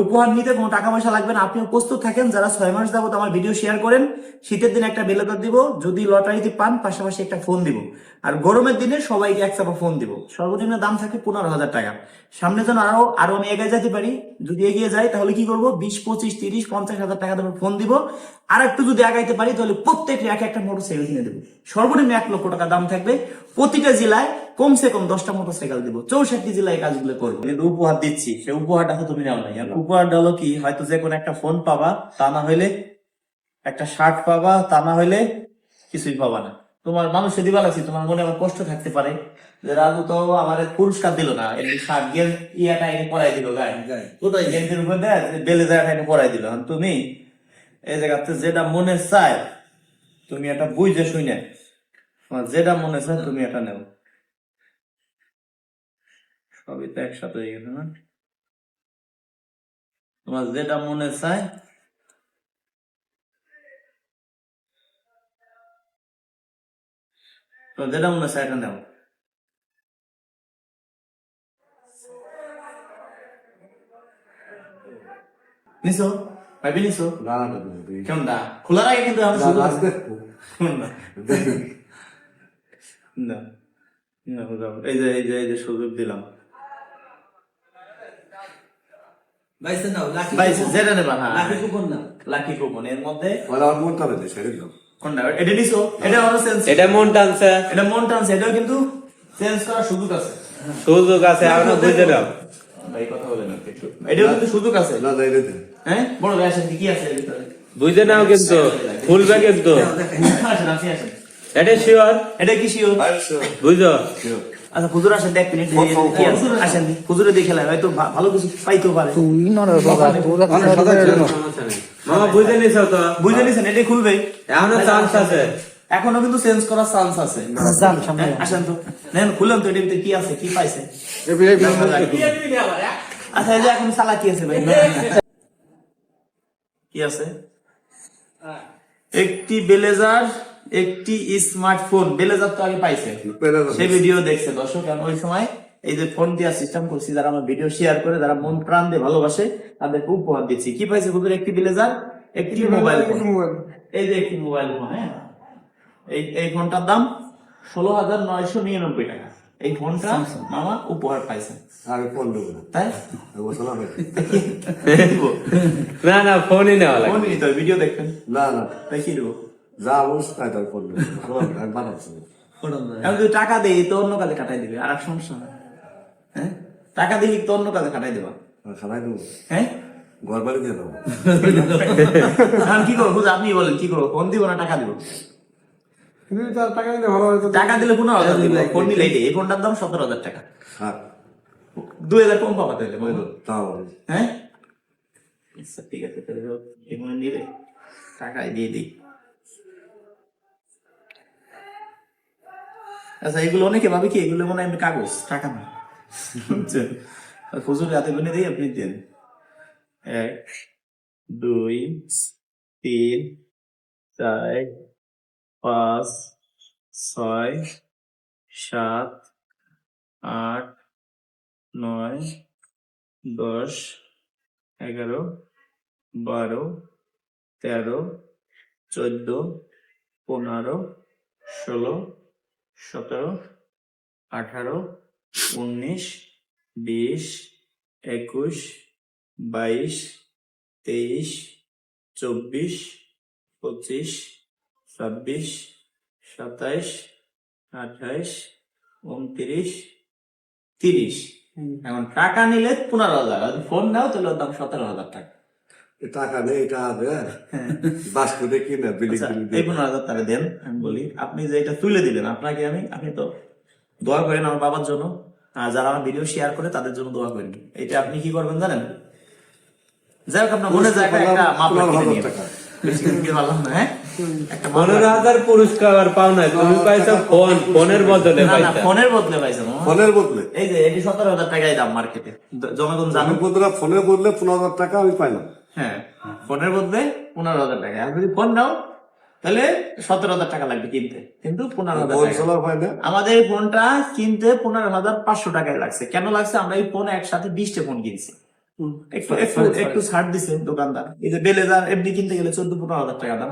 উপহার নিতে কোনো টাকা পয়সা লাগবে না, আপনিও প্রস্তুত থাকেন। যারা 6 মাস যাবত আমার ভিডিও শেয়ার করেন, শীতের দিনে একটা বেলেদার দিব, যদি লটারিতে পান পাশাপাশি একটা ফোন দিব, আর গরমের দিনে সবাইকে এক চাপা ফোন দিব। সর্বনিম্ন দাম থাকে 15,000 টাকা। সামনে যেন আরো আমি এগিয়ে যেতে পারি, যদি এগিয়ে যাই তাহলে কি করবো, 20, 25, 30, 50,000 টাকা দামের ফোন দিব। আর একটু যদি আগাইতে পারি তাহলে প্রত্যেককে এক একটা মোটরসাইকেল কিনে দেবো। সর্বনিম্ন 1 লক্ষ টাকা দাম থাকবে। প্রতিটা জেলায় কমসে কম 10টা মোটরসাইকেল দিব। 64 জেলায় কাজগুলো করবো। কিন্তু উপহার দিচ্ছি, সে উপহারটা তো তুমি নাও নাই। আর উপহারটা হলো কি, হয়তো যে কোনো একটা ফোন পাবা, তা না হইলে একটা শার্ট পাবা, তা না হইলে কিছুই পাবা না। তোমার মানুষে দিবা লাগছি, তোমার মনে আমার কষ্ট থাকতে পারে যে রাজু তো আমার পুরস্কার দিল না, এমনি শার্ট ইয়াটা এনে পরাই দিল, গায়ে কোথায় গেঞ্জির উপর দেয় বেলে জায়গাটা এনে পরাই দিল। তুমি এই জায়গাতে যেটা মনে চায় তুমি এটা বুঝে শুনে, তোমার যেটা মনে চায় তুমি এটা নেও। সবই তো একসাথে হয়ে গেছে না? তোমার যেটা মনে চায় তোমার যেটা মনে চায় এটা নেও। নিছো ভাবি, নিছো কেমন দা খোলার আগে কিন্তু আমি শুধু না, এই যে সুযোগ দিলাম। যেটা নেবা, হ্যাঁ লাকি কুপন এর মধ্যে কোনটা এটা নিছো, এটা আরো চেঞ্জ, এটা মন টানছে, এটা মন টানছে, এটাও কিন্তু চেঞ্জ করার সুযোগ আছে। সুযোগ আছে, আমরা বুঝে নাও। ভাই কথা বলেন না একটু, এটাও কিন্তু সুযোগ আছে। হ্যাঁ বড় ভাই আসেন, কি আছে এর ভিতরে বুঝে নাও, কিন্তু খুলবে কিন্তু। আসেন, আপনি আসেন। এটা শিওর, এটা কি শিওর? বুঝো। আচ্ছা হুজুর আসেন, দেখ মিনিট কি আছে, আসেন হুজুরে দেখে লাই, হয়তো ভালো কিছু পাইতেও পারে। মামা বুঝে নিছো তো? বুঝে নিছেন, এটাই খুলবে, এখনো চান্স আছে, এখনো কিন্তু চেঞ্জ করার চান্স আছে। আসেন তো, নেন খুললাম তো, এটার ভিতরে কি আছে, কি পাইছে? আচ্ছা এই যে এখন সালা কি আছে ভাই, কি আছে? একটি বেলেজার, একটি স্মার্টফোন। বেলেজার তো আগে পাইছে, সেই ভিডিও দেখছে দর্শক। কারণ ওই সময় এই যে ফোন দেওয়ার সিস্টেম করছি, যারা আমার ভিডিও শেয়ার করে, যারা মন প্রাণ দিয়ে ভালোবাসে, তাদেরকে উপহার দিচ্ছি। কি পাইছে হুজুর? একটি বেলেজার, একটি মোবাইল ফোন। এই যে একটি মোবাইল ফোন, হ্যাঁ এই ফোনটার দাম 16,999 টাকা। এই ফোনটা মামা উপহার পাইছেন। তাই না না ফোনই নেওয়া লাগে। ফোন নিতে হবে, ভিডিও দেখবেন তাই কি দেবো। আমি যদি টাকা দেই তো অন্য কাজে কাটাই দিবে, আর এক সমস্যা না। হ্যাঁ টাকা দিলি তো অন্য কাজে কাটাই দেবা। হ্যাঁ আমি কি করবো আপনি বলেন, কি করবো? ফোন দিব না টাকা দিব? টাকা দিলে 15,000 দিব, ফোন নিলে এই ফোনটার দাম 17,000 টাকা, 2,000 কম পাবা তাহলে। হ্যাঁ আচ্ছা ঠিক আছে, তাহলে এই ফোন নিলে টাকাই দিয়ে দিই। আচ্ছা এগুলো অনেকে ভাবে কি এগুলো মনে হয় এমনি কাগজ, টাকা না। বুঝছেন? ফজল রাতে গুনে দিই, আপনি দেন 1, 2, 3, 4, 5, 6, 7, 8, 9, 10, 11, 12, 13, 14, 15, 16, 17, 18, 19, 20, 21, 22, 23, 24, 25, 26, 27, 28, 29, 30। এখন টাকা নিলে 15,000, ফোন নাও তাহলে ওর দাম 17,000 টাকা। টাকা নেই, এটা হবে বাস্কুটে কিনে এই 15,000 টাকা দেন। আমি বলি আপনি যে এটা তুলে দিলেন, আপনাকে আপনি তো দোয়া করেন আমার বাবার জন্য, আর যারা আমার ভিডিও শেয়ার করে তাদের জন্য দোয়া করেন। এটা আপনি কি করবেন জানেন? যাই হোক আপনার মনে যায় একটা মাফলার কিনে নিয়ে, বেশি কিনতে পারলাম না। হ্যাঁ 15,000 পুরস্কার পাও না, তুমি পাইছো ফোন, ফোনের বদলে না না, পাইছো। ফোনের বদলে পাইছো। ফোনের বদলে এই যে এটি 17,000 টাকায় দাম মার্কেটে, জনগণ জানো। ফোনের বদলে 15,000 টাকা আমি পাইলাম। হ্যাঁ ফোনের বদলে 15,000 টাকা। আর যদি ফোন নাও তাহলে 17,000 টাকা লাগবে কিনতে, কিন্তু 15,000 টাকা। আমাদের এই ফোনটা কিনতে 15,500 টাকায় লাগছে। কেন লাগছে? আমরা এই ফোন একসাথে 20টা ফোন কিনছি। একটু একটু একটু ছাড় দিছে দোকানদার। এই যে বেলেজার এমনি কিনতে গেলে 14-15 হাজার টাকা দাম,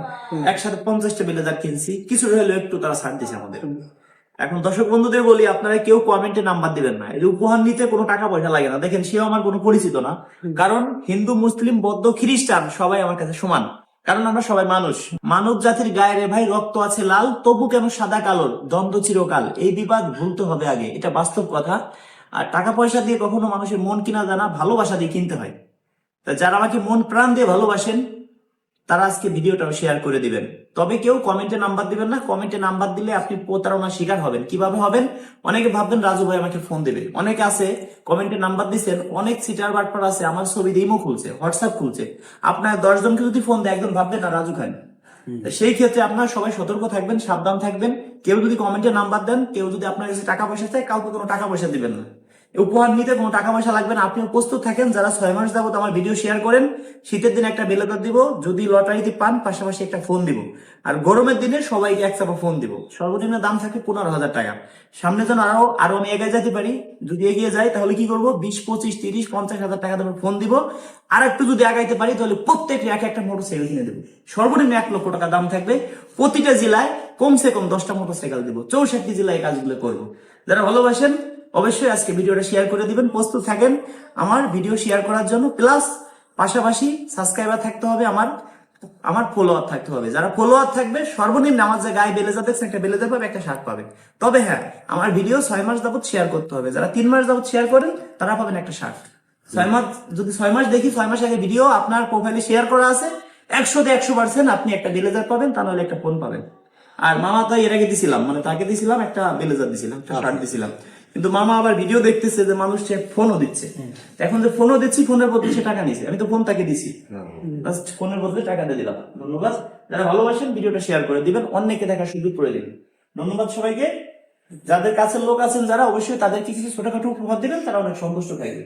একসাথে 50টা বেলেজার কিনছি, কিছু হলেও একটু তারা ছাড় দিছে আমাদের। এখন দর্শক বন্ধুদের বলি, আপনারা কেউ কমেন্টে নাম্বার দিবেন না, এই যে উপহার নিতে কোনো টাকা পয়সা লাগে না। দেখেন সেও আমার কোনো পরিচিত না, কারণ হিন্দু মুসলিম বৌদ্ধ খ্রিস্টান সবাই আমার কাছে সমান, কারণ আমরা সবাই মানুষ। মানব জাতির গায়ে রে ভাই রক্ত আছে লাল, তবু কেন সাদা কালোর দ্বন্দ্ব চিরকাল, এই বিবাদ ভুলতে হবে আগে, এটা বাস্তব কথা। আর টাকা পয়সা দিয়ে কখনো মানুষের মন কিনা জানা, ভালোবাসা দিয়ে কিনতে হয়। তা যারা আমাকে মন প্রাণ দিয়ে ভালোবাসেন তারা আজকে ভিডিওটা শেয়ার করে দিবেন। তবে কেউ কমেন্টে নাম্বার দিবেন না, কমেন্টে নাম্বার দিলে আপনি প্রতারণার শিকার হবেন। কিভাবে হবেন? অনেকে ভাববেন রাজু ভাই আমাকে ফোন দেবে, অনেকে আছে কমেন্টে নাম্বার দিচ্ছেন, অনেক সিটার বাটপার আছে আমার ছবি দিয়ে ইমো খুলছে, হোয়াটসঅ্যাপ খুলছে, আপনার 10 জনকে যদি ফোন দেয় একজন ভাববেন না রাজু খান। সেই ক্ষেত্রে আপনারা সবাই সতর্ক থাকবেন, সাবধান থাকবেন। কেউ যদি কমেন্টে নাম্বার দেন, কেউ যদি আপনার কাছে টাকা পয়সা চায়, কাউকে কোনো টাকা পয়সা দিবেন না। উপহার নিতে কোনো টাকা পয়সা লাগবে না, আপনিও প্রস্তুত থাকেন। যারা 6 মাস যাবত আমার ভিডিও শেয়ার করেন, শীতের দিনে একটা বেলকর দিব, যদি লটারিতে পান পাশাপাশি একটা ফোন দিব। আর গরমের দিনে সবাইকে এক চাপা ফোন দিব। সর্বনিম্ন দাম থাকে 15,000 টাকা। সামনে যেন আরো আমি এগিয়ে যেতে পারি, যদি এগিয়ে যাই তাহলে কি করবো, 20, 25, 30, 50,000 টাকা দামের ফোন দিব। আর একটু যদি আগাইতে পারি তাহলে প্রত্যেকে একটা মোটরসাইকেল কিনে দেবো। সর্বনিম্ন 1 লক্ষ টাকা দাম থাকবে। প্রতিটা জেলায় কমসে কম 10টা মোটরসাইকেল দিব। 64 জেলায় এই কাজগুলো করবো। যারা ভালোবাসেন অবশ্যই আজকে ভিডিওটা শেয়ার করে দিবেন। প্রস্তুত থাকেন আমার ভিডিও শেয়ার করার জন্য, প্লাস পাশাপাশি সাবস্ক্রাইবার থাকতে হবে, আমার ফলোয়ার থাকতে হবে। যারা ফলোয়ার থাকবে সর্বনিম্ন আমার যে গায়ে বেলেজা দেখছেন, একটা বেলেজা পাবে, একটা শার্ট পাবে। তবে হ্যাঁ, আমার ভিডিও 6 মাস যাবত শেয়ার করতে হবে। যারা 3 মাস যাবত শেয়ার করেন তারা পাবেন একটা শার্ট। 6 মাস যদি 6 মাস দেখি, 6 মাস আগে ভিডিও আপনার প্রোফাইলে শেয়ার করা আছে, 100তে 100% আপনি একটা বেলেজার পাবেন, তা নাহলে একটা ফোন পাবেন। আর মামা তো এর আগে দিছিলাম, মানে তাকে দিছিলাম একটা বেলেজার দিছিলাম, একটা শার্ট দিছিলাম, কিন্তু মামা আবার ভিডিও দেখতেছে যে মানুষ ফোনও দিচ্ছে। এখন যে ফোনও দিচ্ছি, ফোনের বদলে সে টাকা নিছে, আমি তো ফোন তাকে দিছি, ফোনের বদলে টাকা দিয়ে দিলাম। ধন্যবাদ। যারা ভালোবাসেন ভিডিওটা শেয়ার করে দিবেন, অন্যকে দেখার সুযোগ করে দিবেন। ধন্যবাদ সবাইকে। যাদের কাছের লোক আছেন যারা, অবশ্যই তাদেরকে কিছু ছোটখাটো উপহার দিবেন, তারা অনেক সন্তুষ্ট থাকবে।